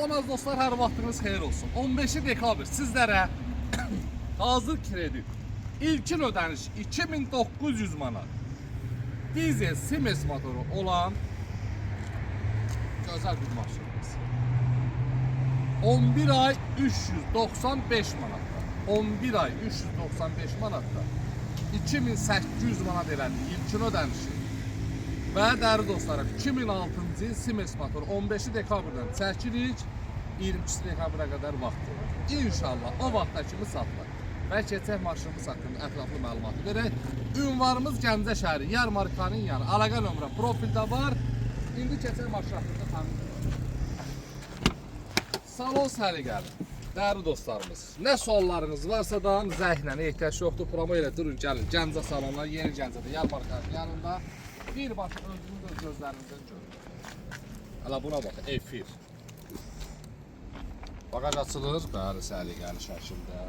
Salam dostlar, hər vaxtınız xeyir olsun. 15 dekabr sizlərə hazır kredi ilkin ödəniş 2900 manat dizel Siemens motoru olan gözəl bir maşınımız. 11 ay 395 manatda 11 ay 395 manatda 2800 manat elədi ilkin ödənişi. Və dəyərli dostlarım, 2006-cı il Siemens motoru 15 dekabrdan çəkirik, 22 dekabra qədər vaxt var. İnşallah o vaxtda kimi satılır. Və keçək maşınımız haqqında ətraflı məlumat verək. Ünvanımız Gəncə şəhəri, Yarmarkanın yanı, əlaqə nömrə profildə var. İndi keçək maşın haqqında təmin. Salon səliqəli. Dəyərli dostlarımız, nə suallarınız varsa da zəhlə ehtiyac yoxdur. Promo ilə durun, gəlin. Gəncə salonlar, Yeni Gəncədə, Yarmarkanın yanında. Birbaşa özünüz gözlərinizdən görün. Hələ buna bax, F1. Bagaj açılır, bəli, səliqəli şəkildə.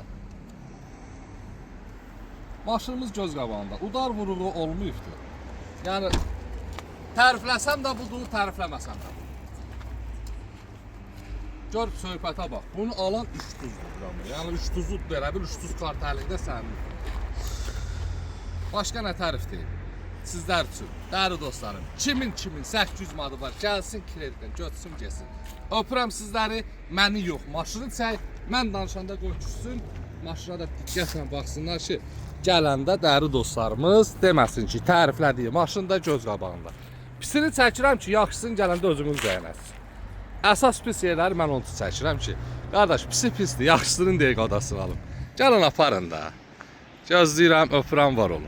Maşınımız göz qabağında. Udar vuruğu olmayıbdır. Yəni, tərifləsəm də budur, tərifləməsəm də budur. Gör, söhbətə bax. Bunu alan 300-dür. Yəni, 300-dür, elə bil 300 kartəlində sənin. Başqa nə tərif deyil? Sizlər üçün, dəyərli dostlarım, kimin 800 manatı var, gəlsin kreditdən, götürsün, geçsin. Öpürəm sizləri, məni yox, maşını çək, mən danışanda qoy düşsün, maşına da diqqətlə baxsınlar ki, gələndə dəyərli dostlarımız deməsin ki, təriflədiyi maşında göz qabağında. Pisini çəkirəm ki, yaxşısını gələndə özümüz bəyənəsiniz. Əsas pis yerləri mən onu çəkirəm ki, qardaş, pisi pisdir, yaxşısının deyə qadasını alım. Gəlin aparın da. Gözləyirəm, öpürəm, var olun.